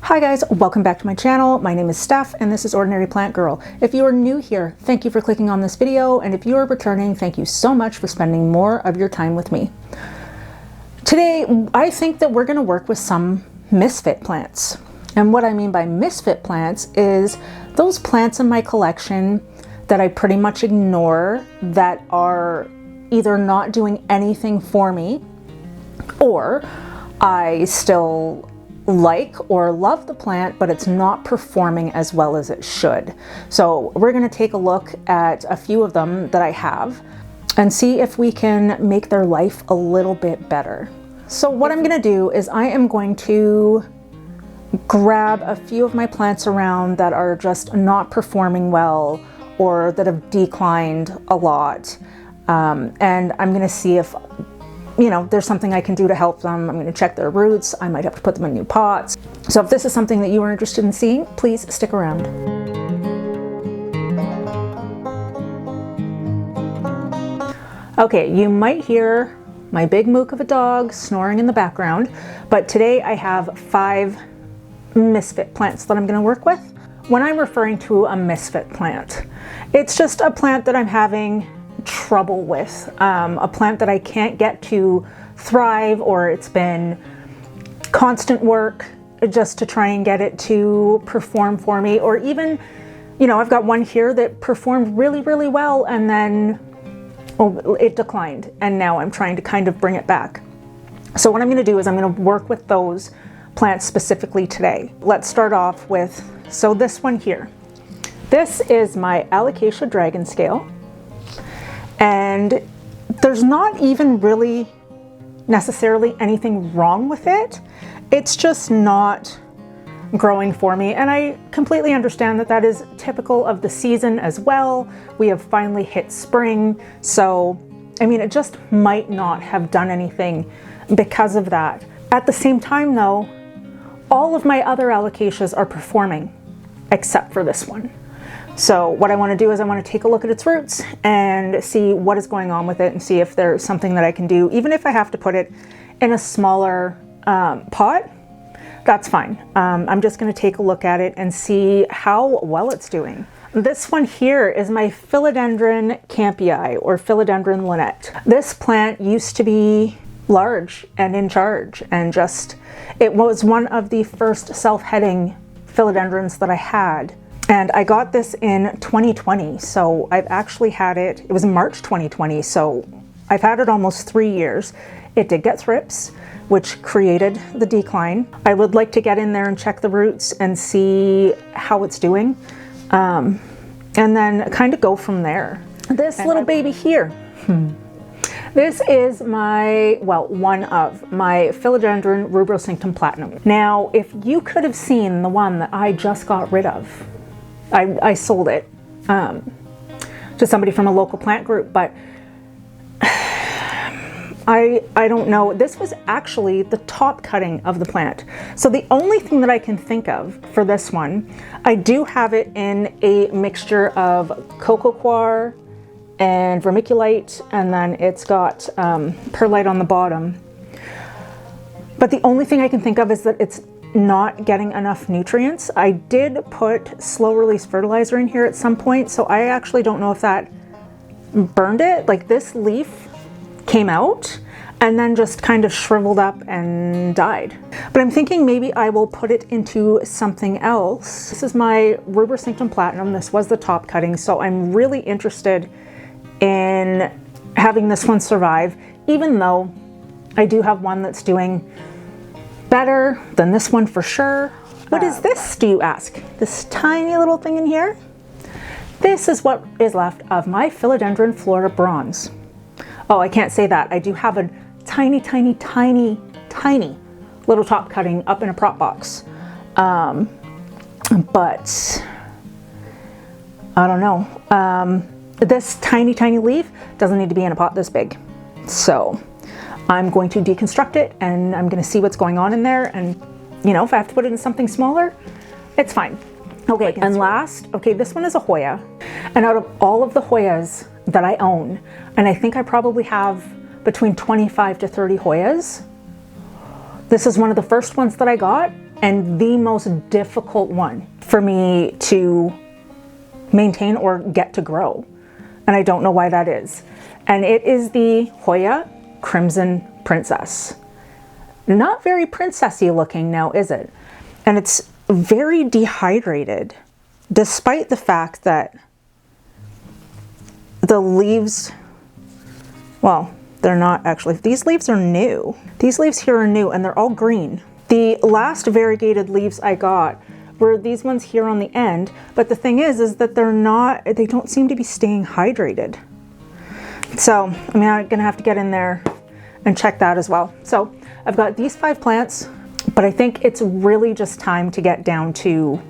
Hi guys, welcome back to my channel. My name is Steph and this is Ordinary Plant Girl. If you are new here, thank you for clicking on this video, and if you are returning, thank you so much for spending more of your time with me. Today, I think that we're going to work with some misfit plants. And what I mean by misfit plants is those plants in my collection that I pretty much ignore, that are either not doing anything for me, or I still like or love the plant, but it's not performing as well as it should. So we're going to take a look at a few of them that I have and see if we can make their life a little bit better. So what I'm going to do is I am going to grab a few of my plants around that are just not performing well or that have declined a lot, and I'm going to see if there's something I can do to help them. I'm going to check their roots. I might have to put them in new pots. So if this is something that you are interested in seeing, please stick around. Okay, you might hear my big mook of a dog snoring in the background, but today I have 5 misfit plants that I'm going to work with. When I'm referring to a misfit plant, it's just a plant that I'm having trouble with, a plant that I can't get to thrive, or it's been constant work just to try and get it to perform for me, or even, I've got one here that performed really well and then it declined, and now I'm trying to kind of bring it back. So what I'm going to do is I'm going to work with those plants specifically today. Let's start off with, so this one here. This is my Alocasia dragon scale. And there's not even really necessarily anything wrong with it. It's just not growing for me. And I completely understand that that is typical of the season as well. We have finally hit spring. So, it just might not have done anything because of that. At the same time though, all of my other Alocasias are performing except for this one. So what I want to do is I want to take a look at its roots and see what is going on with it, and see if there's something that I can do. Even if I have to put it in a smaller pot, that's fine. I'm just going to take a look at it and see how well it's doing. This one here is my Philodendron campii, or Philodendron linnet. This plant used to be large and in charge, and it was one of the first self-heading philodendrons that I had. And I got this in 2020, so I've actually had it, it was March 2020, so I've had it almost 3 years. It did get thrips, which created the decline. I would like to get in there and check the roots and see how it's doing, and then kind of go from there. This little baby here, this is one of my Philodendron rubrosynctum platinum. Now, if you could have seen the one that I just got rid of, I sold it to somebody from a local plant group, but I don't know. This was actually the top cutting of the plant. So the only thing that I can think of for this one, I do have it in a mixture of Coco coir and vermiculite, and then it's got perlite on the bottom. But the only thing I can think of is that it's not getting enough nutrients. I did put slow release fertilizer in here at some point, so I actually don't know if that burned it. Like, this leaf came out and then just kind of shriveled up and died. But I'm thinking maybe I will put it into something else. This is my rubrosynctum platinum. This was the top cutting, so I'm really interested in having this one survive, even though I do have one that's doing better than this one for sure. What is this, do you ask? This tiny little thing in here? This is what is left of my Philodendron Florida bronze. Oh, I can't say that. I do have a tiny little top cutting up in a prop box. But I don't know. This tiny leaf doesn't need to be in a pot this big. So I'm going to deconstruct it, and I'm going to see what's going on in there, and if I have to put it in something smaller, it's fine. Okay, and last, this one is a Hoya, and out of all of the Hoyas that I own, and I think I probably have between 25 to 30 Hoyas, this is one of the first ones that I got, and the most difficult one for me to maintain or get to grow. And I don't know why that is. And it is the Hoya Crimson Princess. Not very princessy looking now, is it? And it's very dehydrated, despite the fact that the leaves, well, they're not actually, these leaves are new. These leaves here are new and they're all green. The last variegated leaves I got were these ones here on the end, but the thing is that they don't seem to be staying hydrated. So, I mean, I'm gonna have to get in there and check that as well. So I've got these 5 plants, but I think it's really just time to get down to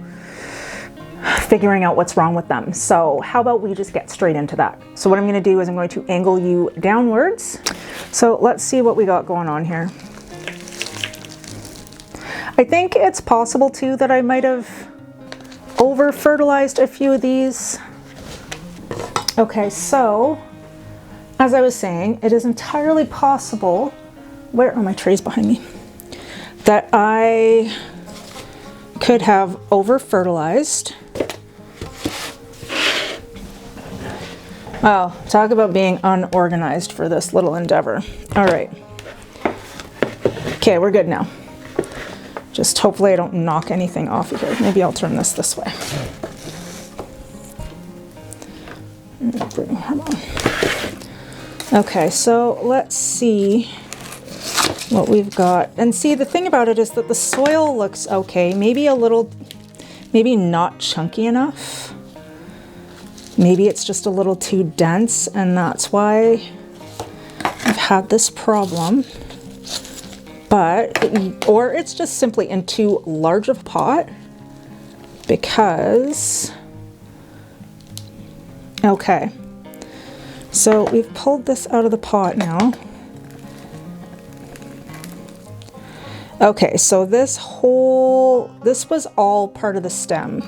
figuring out what's wrong with them. So how about we just get straight into that? So what I'm going to do is I'm going to angle you downwards. So let's see what we got going on here. I think it's possible too that I might have over fertilized a few of these. Okay, so as I was saying, it is entirely possible, where are my trays behind me, that I could have over fertilized. Oh, talk about being unorganized for this little endeavor. All right. Okay, we're good now. Just hopefully I don't knock anything off of here. Maybe I'll turn this way. Bring her on. Okay, so let's see what we've got. And see, the thing about it is that the soil looks okay. Maybe a little, maybe not chunky enough. Maybe it's just a little too dense and that's why I've had this problem. Or it's just simply in too large of a pot because, okay. So we've pulled this out of the pot now. Okay, so this was all part of the stem.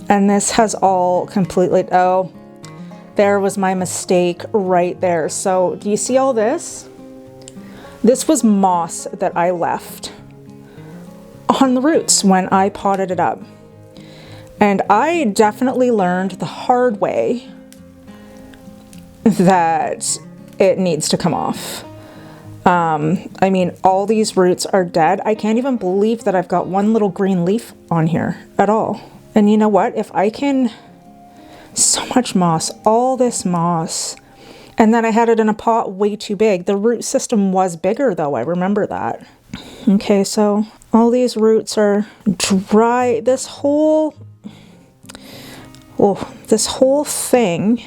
And this has all completely, oh, there was my mistake right there. So do you see all this? This was moss that I left on the roots when I potted it up. And I definitely learned the hard way that it needs to come off. I mean, all these roots are dead. I can't even believe that I've got one little green leaf on here at all. And you know what? If I can, so much moss, all this moss. And then I had it in a pot way too big. The root system was bigger though, I remember that. Okay, so all these roots are dry. This whole thing,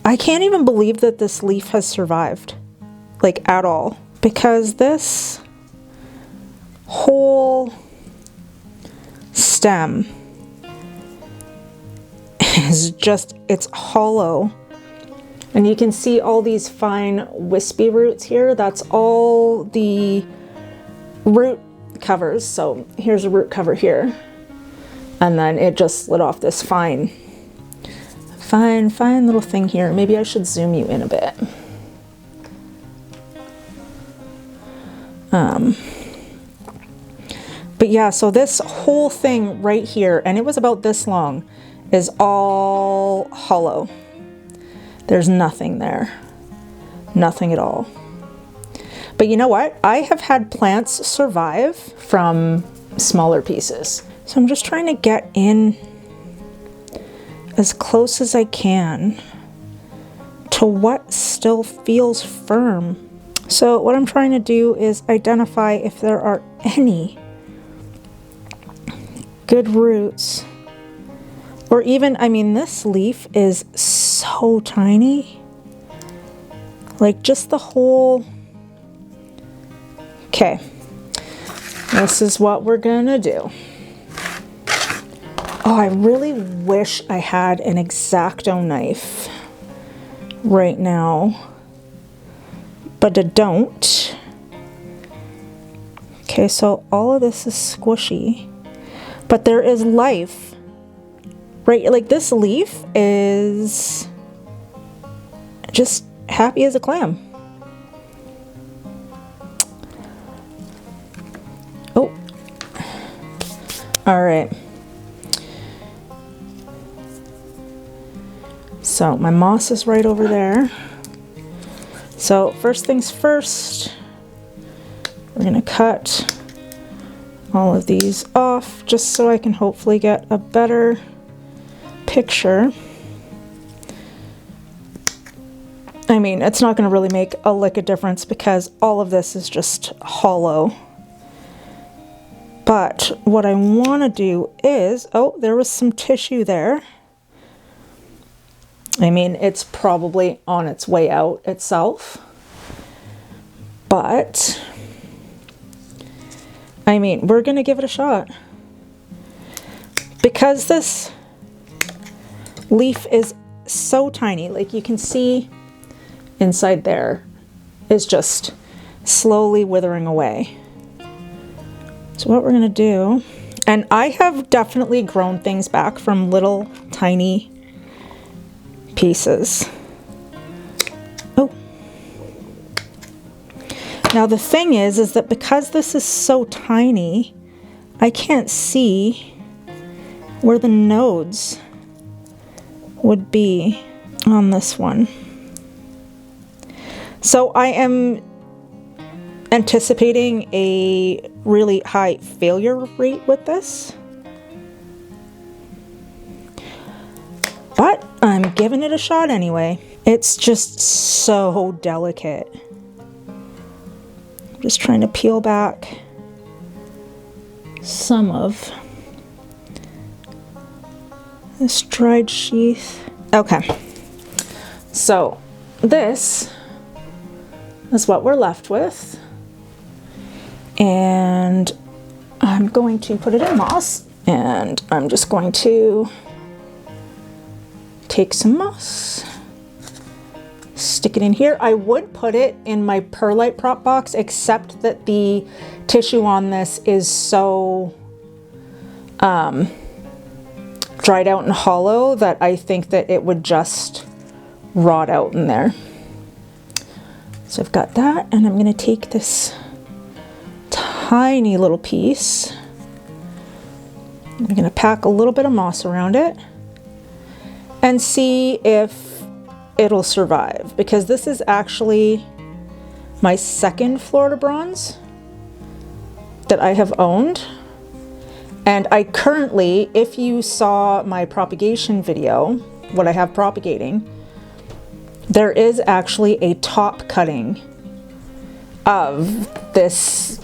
I can't even believe that this leaf has survived, like at all. Because this whole stem is just, it's hollow. And you can see all these fine wispy roots here. That's all the root covers. So here's a root cover here. And then it just slid off this fine little thing here. Maybe I should zoom you in a bit. But yeah, so this whole thing right here, and it was about this long, is all hollow. There's nothing there. Nothing at all. But you know what? I have had plants survive from smaller pieces. So I'm just trying to get in as close as I can to what still feels firm. So what I'm trying to do is identify if there are any good roots. Or even, I mean, this leaf is so tiny. Like just the whole... Okay. This is what we're gonna do. Oh, I really wish I had an X-Acto knife right now. But I don't. Okay, so all of this is squishy. But there is life. Right, like this leaf is just happy as a clam. All right. So my moss is right over there. So first things first, we're gonna cut all of these off just so I can hopefully get a better picture. I mean, it's not gonna really make a lick of difference because all of this is just hollow. But what I wanna do is, oh, there was some tissue there. I mean, it's probably on its way out itself, but I mean, we're gonna give it a shot. Because this leaf is so tiny, like you can see inside there is just slowly withering away. So what we're gonna do, and I have definitely grown things back from little tiny pieces. Oh. Now the thing is that because this is so tiny, I can't see where the nodes would be on this one. So I am anticipating a really high failure rate with this. But I'm giving it a shot anyway. It's just so delicate. I'm just trying to peel back some of this dried sheath. Okay, so this is what we're left with. And I'm going to put it in moss, and I'm just going to take some moss, stick it in here. I would put it in my perlite prop box, except that the tissue on this is so dried out and hollow that I think that it would just rot out in there. So I've got that, and I'm gonna take this tiny little piece. I'm gonna pack a little bit of moss around it and see if it'll survive, because this is actually my second Florida bronze that I have owned. And I currently, if you saw my propagation video, what I have propagating, there is actually a top cutting of this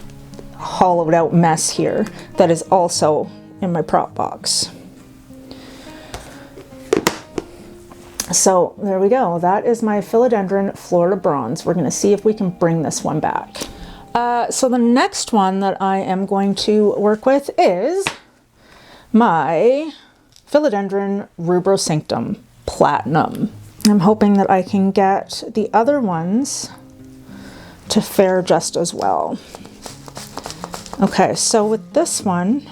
hollowed out mess here that is also in my prop box. So there we go. That is my Philodendron Florida Bronze. We're going to see if we can bring this one back. So the next one that I am going to work with is my Philodendron Rubrosynctum Platinum. I'm hoping that I can get the other ones to fare just as well. Okay, so with this one,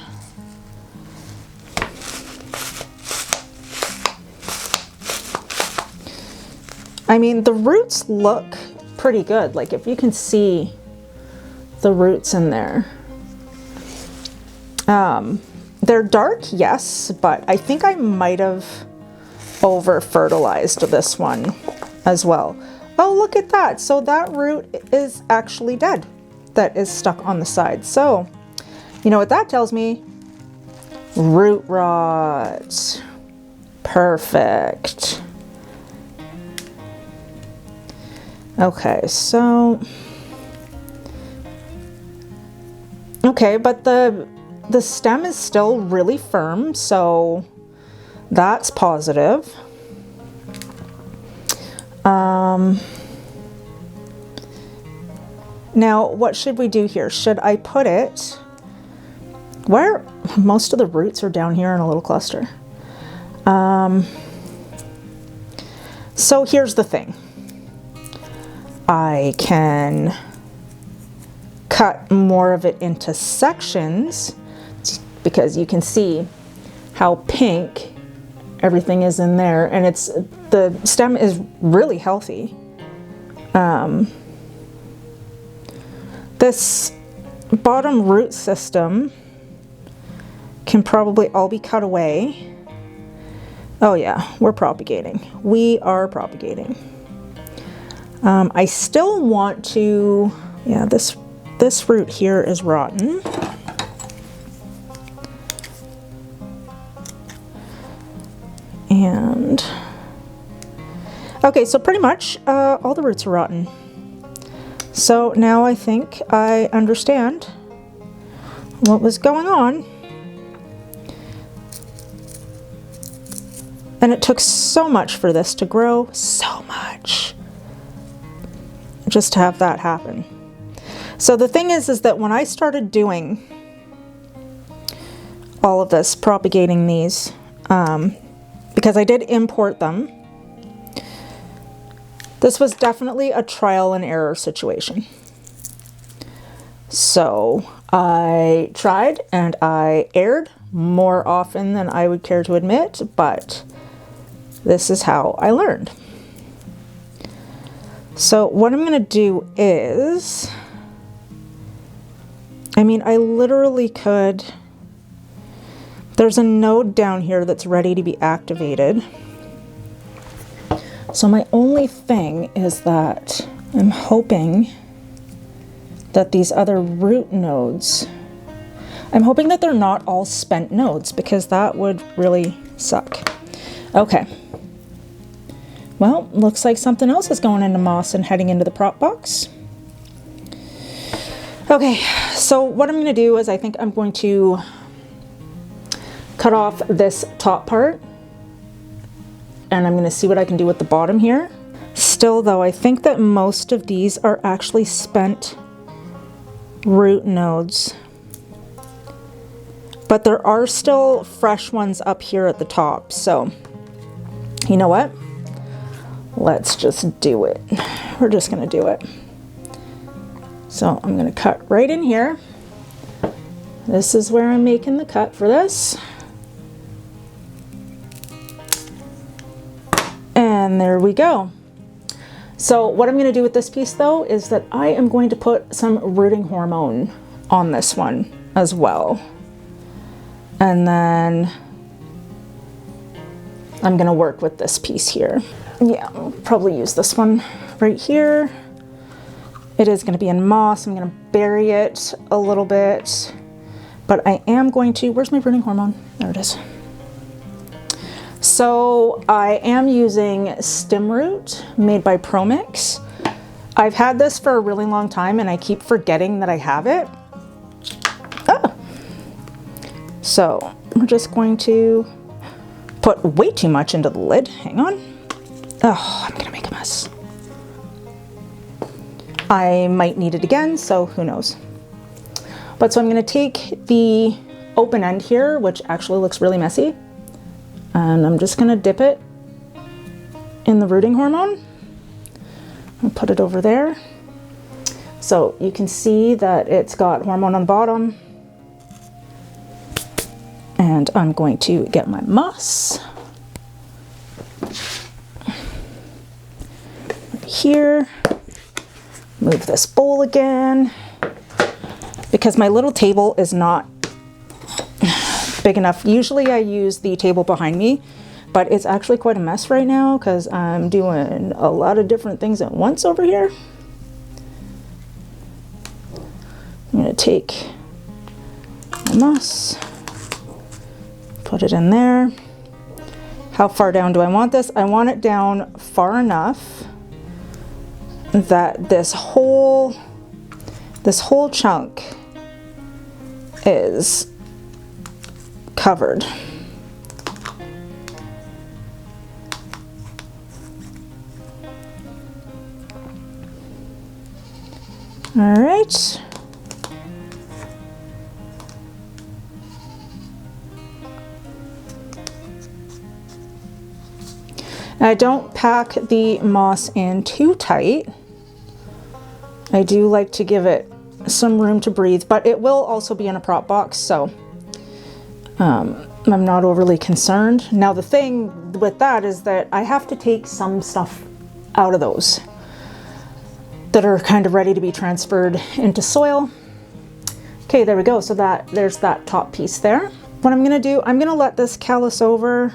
I mean, the roots look pretty good. Like if you can see the roots in there. They're dark, yes, but I think I might have over fertilized this one as well. Oh, look at that. So that root is actually dead that is stuck on the side. So you know what that tells me? Root rot. Perfect. Okay, so okay, but the stem is still really firm, so that's positive. Now, what should we do here? Should I put it where most of the roots are down here in a little cluster? So here's the thing. I can cut more of it into sections because you can see how pink everything is in there, and it's the stem is really healthy. This bottom root system can probably all be cut away. Oh yeah, we're propagating. We are propagating. I still want to, yeah, this root here is rotten. And, okay, so pretty much all the roots are rotten. So now I think I understand what was going on. And it took so much for this to grow, so much, just to have that happen. So the thing is that when I started doing all of this, propagating these, because I did import them, this was definitely a trial and error situation. So I tried and I erred more often than I would care to admit, but this is how I learned. So what I'm going to do is, I mean, I literally could, there's a node down here that's ready to be activated. So my only thing is that I'm hoping that these other root nodes, I'm hoping that they're not all spent nodes, because that would really suck. Okay. Well, looks like something else is going into moss and heading into the prop box. Okay, so what I'm going to do is I think I'm going to cut off this top part, and I'm going to see what I can do with the bottom here. Still though, I think that most of these are actually spent root nodes, but there are still fresh ones up here at the top. So you know what? Let's just do it. We're just going to do it. So I'm going to cut right in here. This is where I'm making the cut for this. And there we go. So what I'm going to do with this piece though is that I am going to put some rooting hormone on this one as well. And then I'm going to work with this piece here. Yeah, I'll probably use this one right here. It is going to be in moss. I'm going to bury it a little bit, but I am going to, where's my rooting hormone? There it is. So I am using Stim-Root made by ProMix. I've had this for a really long time and I keep forgetting that I have it. Ah. So we're just going to put way too much into the lid. Hang on. Oh, I'm gonna make a mess. I might need it again, so who knows. But so I'm gonna take the open end here, which actually looks really messy, and I'm just gonna dip it in the rooting hormone and put it over there. So you can see that it's got hormone on the bottom. And I'm going to get my moss here, move this bowl again, because my little table is not big enough. Usually I use the table behind me, but it's actually quite a mess right now because I'm doing a lot of different things at once over here. I'm going to take my moss, put it in there. How far down do I want this? I want it down far enough that this whole chunk is covered. All right. I don't pack the moss in too tight. I do like to give it some room to breathe, but it will also be in a prop box, so I'm not overly concerned. Now the thing with that is that I have to take some stuff out of those that are kind of ready to be transferred into soil. Okay, there we go. So there's that top piece there. what I'm gonna do, I'm gonna let this callus over,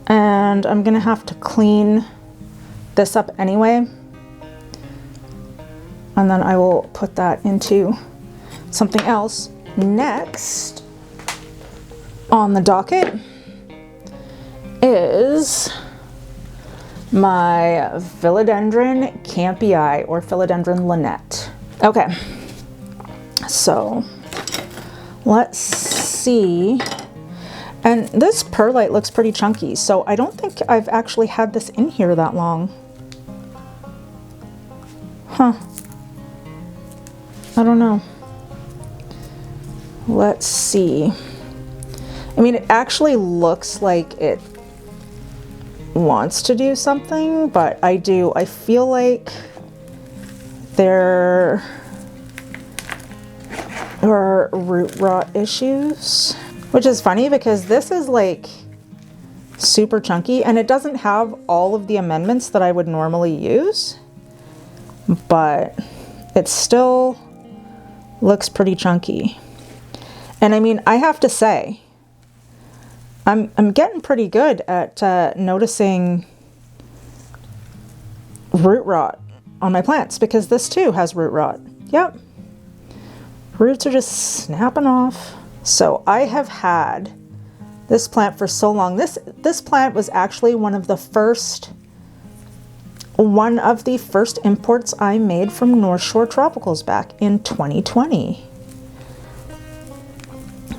and I'm gonna have to clean this up anyway. And then I will put that into something else. Next on the docket is my Philodendron Campii, or Philodendron Lynette. Okay, so let's see. And this perlite looks pretty chunky, so I don't think I've actually had this in here that long. Huh. I don't know. Let's see. I mean, it actually looks like it wants to do something, but I feel like there are root rot issues, which is funny because this is like super chunky and it doesn't have all of the amendments that I would normally use, but it still looks pretty chunky. And I mean, I have to say, I'm getting pretty good at noticing root rot on my plants, because this too has root rot. Yep. Roots are just snapping off. So I have had this plant for so long. This plant was actually one of the first imports I made from North Shore Tropicals back in 2020.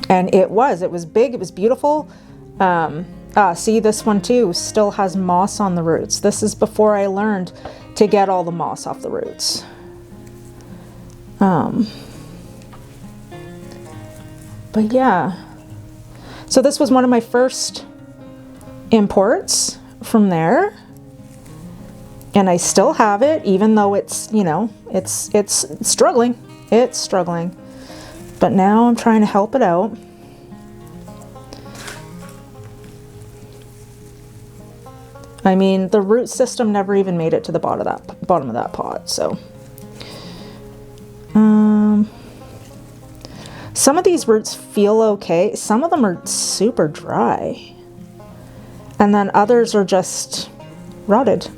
And it was big, it was beautiful. See, this one too still has moss on the roots. This is before I learned to get all the moss off the roots. But yeah, so this was one of my first imports from there, and I still have it, even though it's, you know, it's struggling. It's struggling, but now I'm trying to help it out. I mean, the root system never even made it to the bottom of that pot, so. Some of these roots feel okay. Some of them are super dry. And then others are just rotted.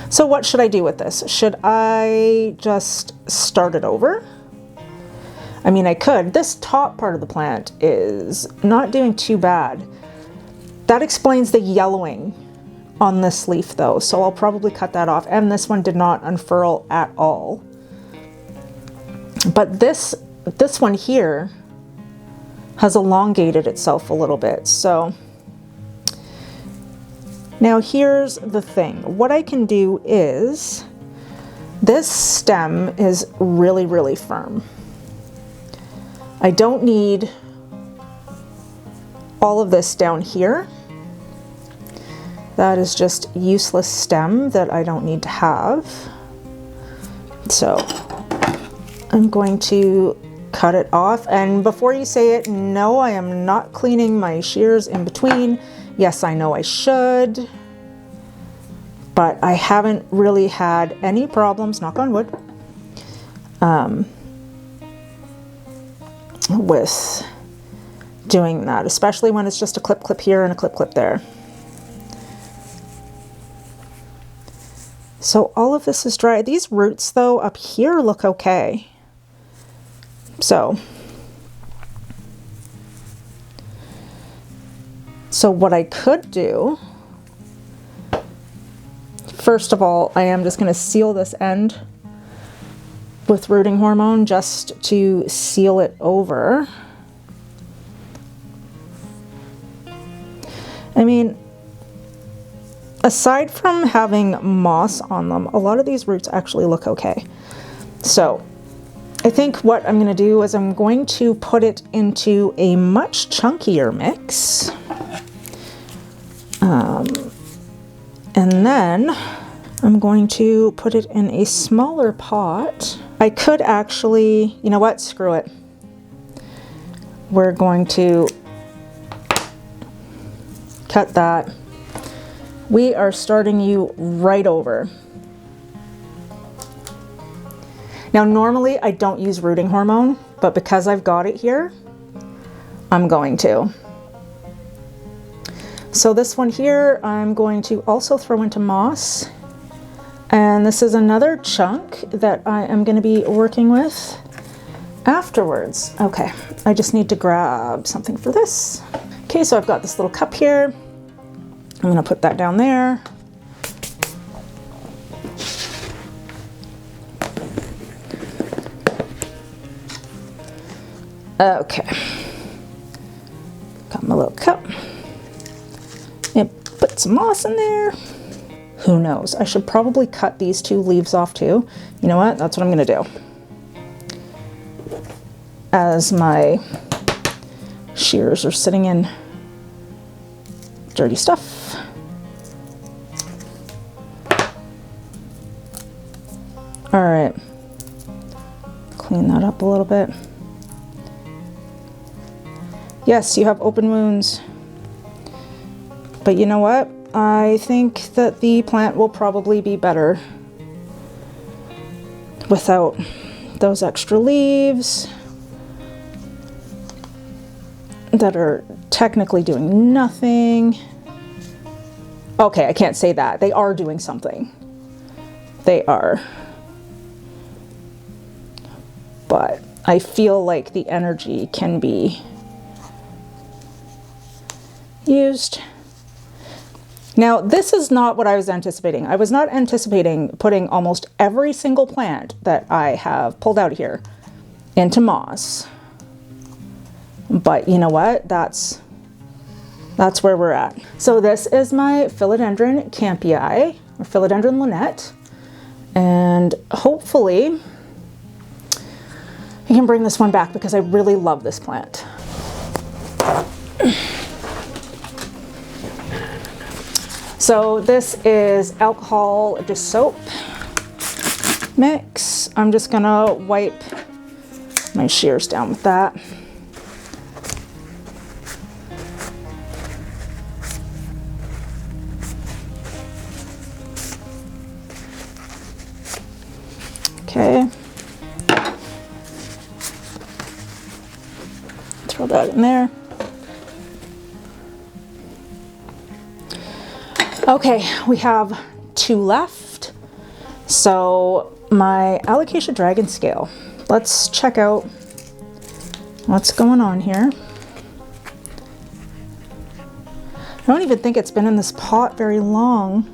So what should I do with this? Should I just start it over? I mean, I could. This top part of the plant is not doing too bad. That explains the yellowing on this leaf though, so I'll probably cut that off. And this one did not unfurl at all. But this one here has elongated itself a little bit. So now here's the thing. What I can do is, this stem is really, really firm. I don't need all of this down here. That is just useless stem that I don't need to have. So I'm going to cut it off. And before you say it, no, I am not cleaning my shears in between. Yes, I know I should, but I haven't really had any problems, knock on wood, with doing that, especially when it's just a clip here and a clip there. So all of this is dry. These roots though up here look okay. So what I could do, first of all, I am just going to seal this end with rooting hormone just to seal it over. I mean, aside from having moss on them, a lot of these roots actually look okay. So I think what I'm going to do is I'm going to put it into a much chunkier mix. And then I'm going to put it in a smaller pot. I could actually, you know what, screw it. We're going to cut that. We are starting you right over. Now, normally I don't use rooting hormone, but because I've got it here, I'm going to. So this one here, I'm going to also throw into moss. And this is another chunk that I am going to be working with afterwards. Okay, I just need to grab something for this. Okay, so I've got this little cup here. I'm going to put that down there. Okay, got my little cup. And put some moss in there. Who knows? I should probably cut these 2 leaves off too. You know what? That's what I'm gonna do. As my shears are sitting in dirty stuff. All right, clean that up a little bit. Yes, you have open wounds, but you know what? I think that the plant will probably be better without those extra leaves that are technically doing nothing. Okay, I can't say that. They are doing something. They are. But I feel like the energy can be used. Now, this is not what I was anticipating. I was not anticipating putting almost every single plant that I have pulled out here into moss. But you know what? That's where we're at. So this is my Philodendron campii, or Philodendron Lynette. And hopefully I can bring this one back because I really love this plant. So this is alcohol dish soap mix. I'm just gonna wipe my shears down with that. Okay. Throw that in there. Okay, we have 2 left. So my Alocasia Dragon Scale. Let's check out what's going on here. I don't even think it's been in this pot very long.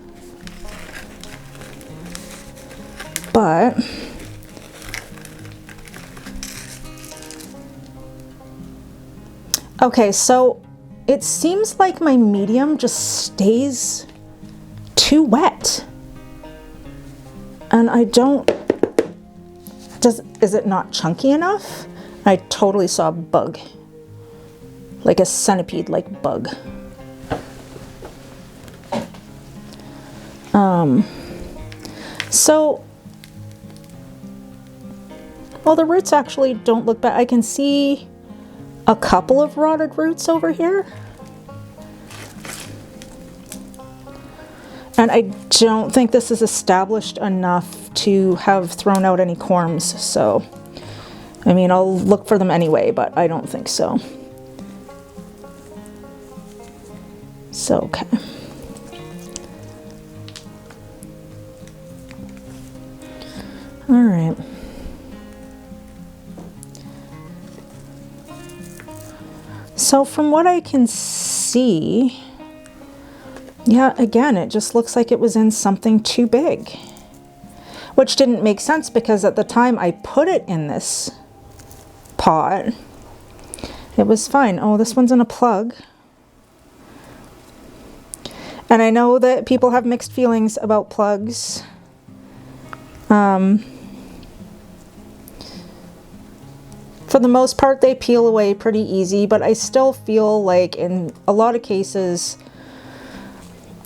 But okay, so it seems like my medium just stays too wet. And I don't, is it not chunky enough? I totally saw a bug, like a centipede-like bug. So, well, the roots actually don't look bad. I can see a couple of rotted roots over here. And I don't think this is established enough to have thrown out any corms. So, I mean, I'll look for them anyway, but I don't think so. So, okay. All right. So from what I can see, yeah, again, it just looks like it was in something too big, which didn't make sense because at the time I put it in this pot, it was fine. Oh, this one's in a plug. And I know that people have mixed feelings about plugs. For the most part, they peel away pretty easy, but I still feel like in a lot of cases,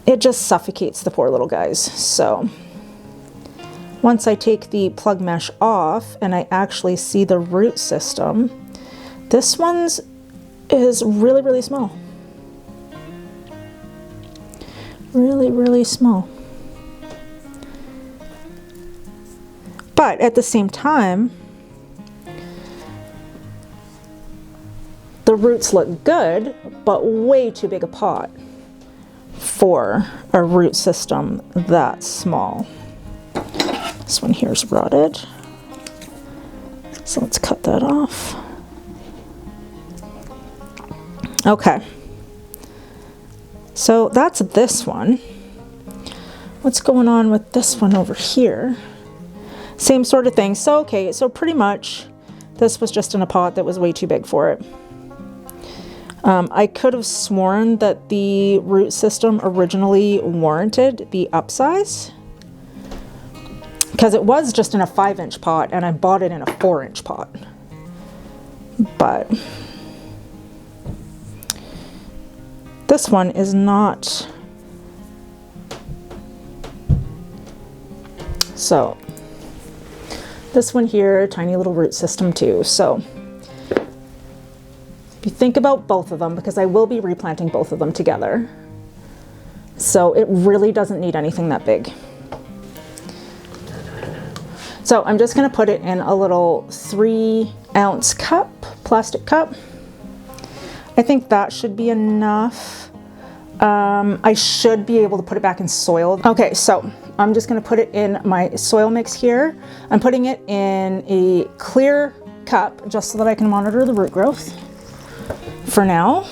it just suffocates the poor little guys. So once I take the plug mesh off and I actually see the root system, this one's is really, really small. Really, really small. But at the same time, the roots look good, but way too big a pot for a root system that small. This one here is rotted, so let's cut that off. Okay, so that's this one. What's going on with this one over here? Same sort of thing. So okay, so pretty much this was just in a pot that was way too big for it. I could have sworn that the root system originally warranted the upsize, because it was just in a 5-inch pot and I bought it in a 4-inch pot. But this one is not. So this one here, tiny little root system too. So you think about both of them, because I will be replanting both of them together. So it really doesn't need anything that big. So I'm just going to put it in a little 3-ounce cup, plastic cup. I think that should be enough. I should be able to put it back in soil. Okay, so I'm just going to put it in my soil mix here. I'm putting it in a clear cup just so that I can monitor the root growth. For now,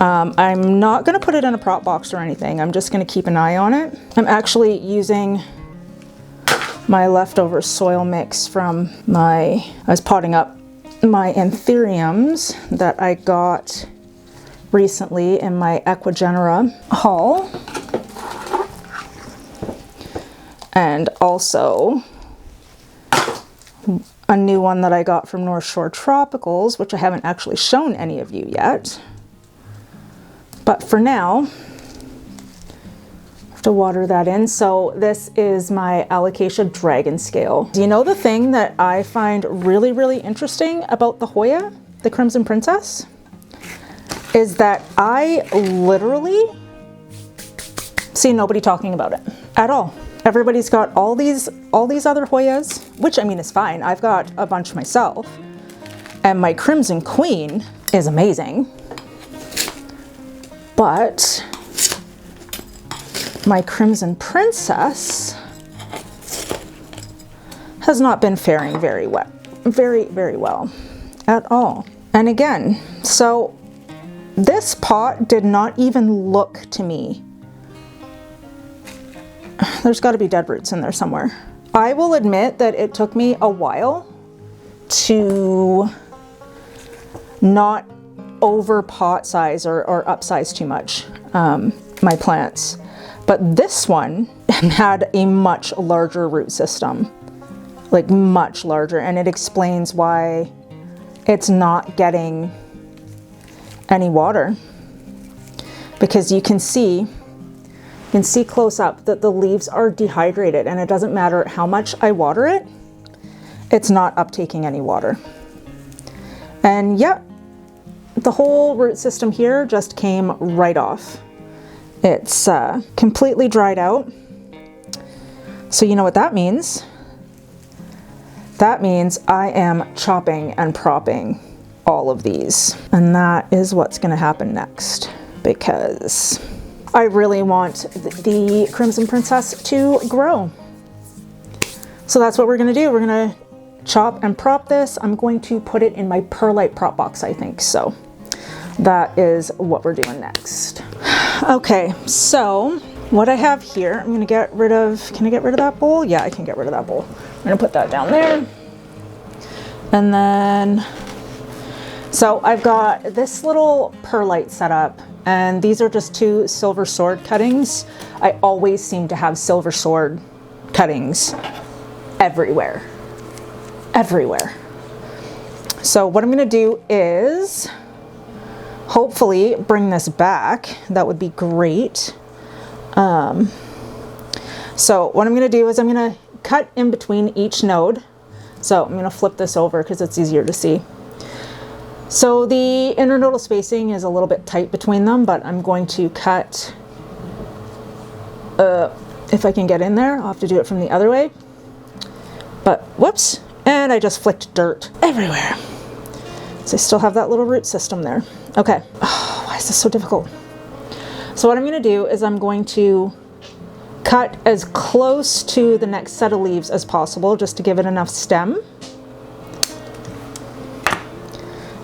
I'm not going to put it in a prop box or anything. I'm just going to keep an eye on it. I'm actually using my leftover soil mix from I was potting up my anthuriums that I got recently in my Equigenera haul. And also a new one that I got from North Shore Tropicals, which I haven't actually shown any of you yet. But for now, I have to water that in. So this is my Alocasia Dragon Scale. Do you know the thing that I find really, really interesting about the Hoya, the Crimson Princess, is that I literally see nobody talking about it at all. Everybody's got all these other Hoyas, which I mean is fine. I've got a bunch myself. And my Crimson Queen is amazing. But my Crimson Princess has not been faring very well at all. And again, so this pot did not even look to me. There's got to be dead roots in there somewhere. I will admit that it took me a while to not over pot size or upsize too much my plants. But this one had a much larger root system, like much larger, and it explains why it's not getting any water. Because you can see close up that the leaves are dehydrated, and it doesn't matter how much I water it, it's not uptaking any water. And yep, the whole root system here just came right off. It's completely dried out. So you know what that means? That means I am chopping and propping all of these. And that is what's gonna happen next, because I really want the Crimson Princess to grow. So that's what we're gonna do. We're gonna chop and prop this. I'm going to put it in my perlite prop box, I think. So that is what we're doing next. Okay, so what I have here, I'm gonna get rid of, can I get rid of that bowl? Yeah, I can get rid of that bowl. I'm gonna put that down there. And then, so I've got this little perlite set up, and these are just 2 silver sword cuttings. I always seem to have silver sword cuttings everywhere. Everywhere. So what I'm gonna do is hopefully bring this back. That would be great. So what I'm gonna do is I'm gonna cut in between each node. So I'm gonna flip this over because it's easier to see. So the internodal spacing is a little bit tight between them, but I'm going to cut, if I can get in there, I'll have to do it from the other way. But whoops, and I just flicked dirt everywhere. So I still have that little root system there. Okay, oh, why is this so difficult? So what I'm gonna do is I'm going to cut as close to the next set of leaves as possible just to give it enough stem.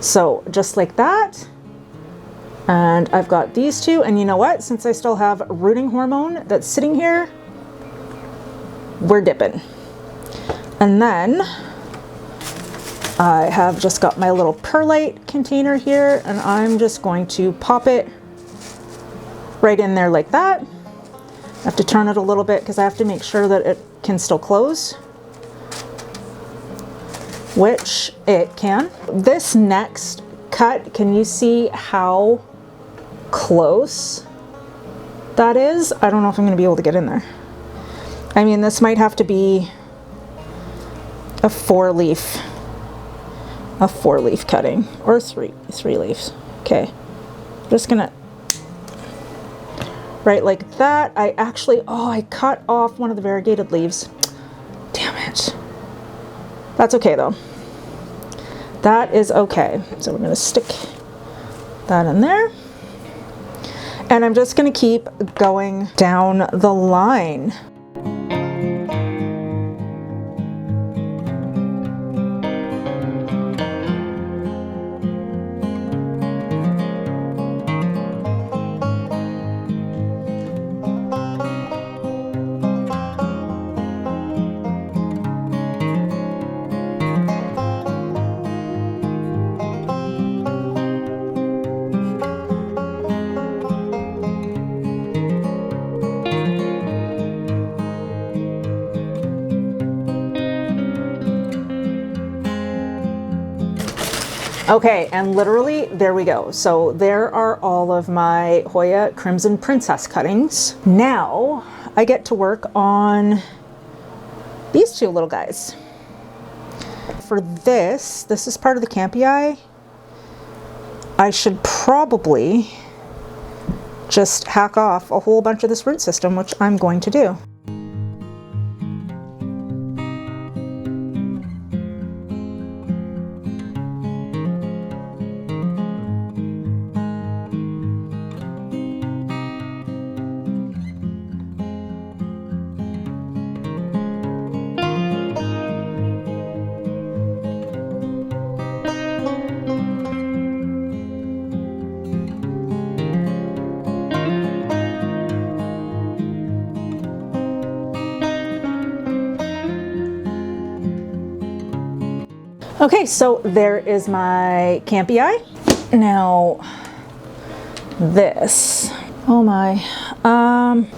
So just like that. And I've got these two, and you know what? Since I still have rooting hormone that's sitting here, we're dipping. And then I have just got my little perlite container here, and I'm just going to pop it right in there like that. I have to turn it a little bit because I have to make sure that it can still close, which it can. This next cut, can you see how close that is? I don't know if I'm going to be able to get in there. I mean, this might have to be a four leaf cutting, or three leaves. Okay, just gonna right like that. I actually, oh, I cut off one of the variegated leaves. Damn it. That's okay though. That is okay. So we're gonna stick that in there. And I'm just gonna keep going down the line. Okay, and literally, there we go. So there are all of my Hoya Crimson Princess cuttings. Now I get to work on these two little guys. For this is part of the Campii. I should probably just hack off a whole bunch of this root system, which I'm going to do. Okay, so there is my Campii. Now, this, oh my,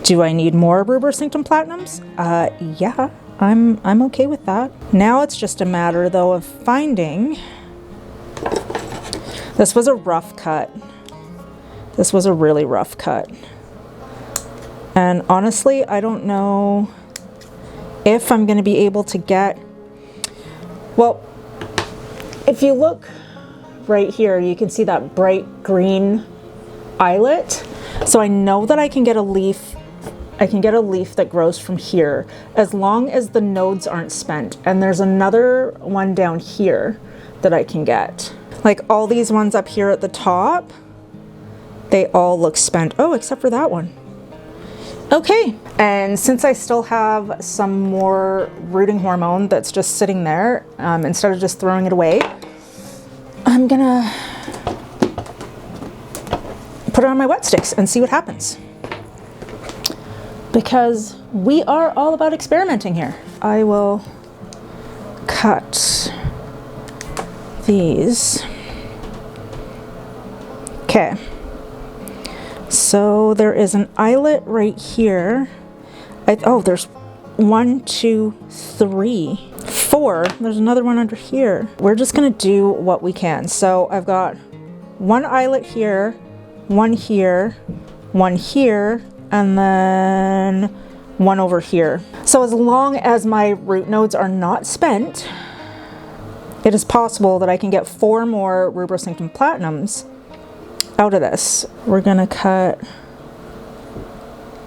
do I need more Rubber Sanctum Platinums? Yeah, I'm okay with that. Now it's just a matter though of finding, this was a rough cut. This was a really rough cut. And honestly, I don't know if I'm gonna be able to get, well, if you look right here, you can see that bright green eyelet. So I know that I can get a leaf that grows from here as long as the nodes aren't spent. And there's another one down here that I can get. Like all these ones up here at the top, they all look spent. Oh, except for that one. Okay, and since I still have some more rooting hormone that's just sitting there, instead of just throwing it away, I'm gonna put it on my wet sticks and see what happens. Because we are all about experimenting here. I will cut these. Okay. So there is an eyelet right here. Oh, there's 1, 2, 3, 4. There's another one under here. We're just gonna do what we can. So I've got one eyelet here, one here, one here, and then one over here. So as long as my root nodes are not spent, it is possible that I can get 4 more Rubber Sanctum Platinums out of this. We're gonna cut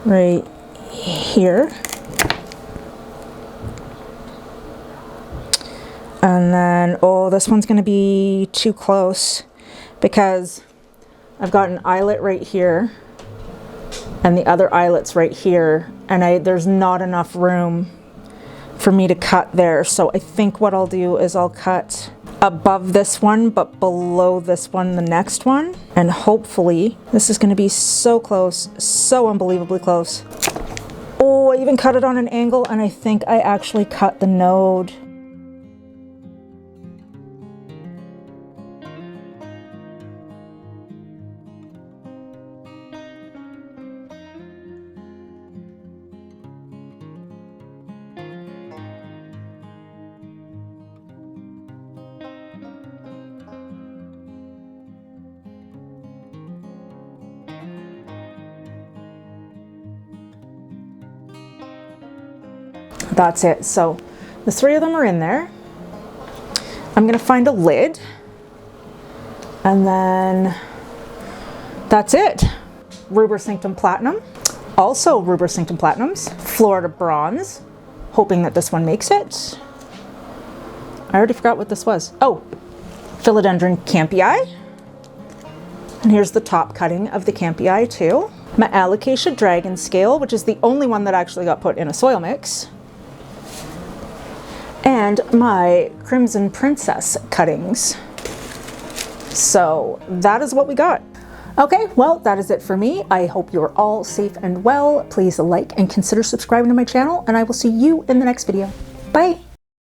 right here. And then, oh, this one's gonna be too close because I've got an eyelet right here and the other eyelet's right here, and there's not enough room for me to cut there. So I think what I'll do is I'll cut above this one, but below this one, the next one. And hopefully, this is gonna be so close, so unbelievably close. Oh, I even cut it on an angle, and I think I actually cut the node. That's it. So the 3 of them are in there. I'm gonna find a lid, and then that's it. Rubber Sanctum Platinum, also Rubber Sanctum Platinums, Florida Bronze, hoping that this one makes it. I already forgot what this was. Oh, Philodendron Campii. And here's the top cutting of the Campii too. My Alocasia Dragon Scale, which is the only one that actually got put in a soil mix. And my Crimson Princess cuttings. So that is what we got. Okay, well, that is it for me. I hope you're all safe and well. Please like and consider subscribing to my channel, and I will see you in the next video. Bye.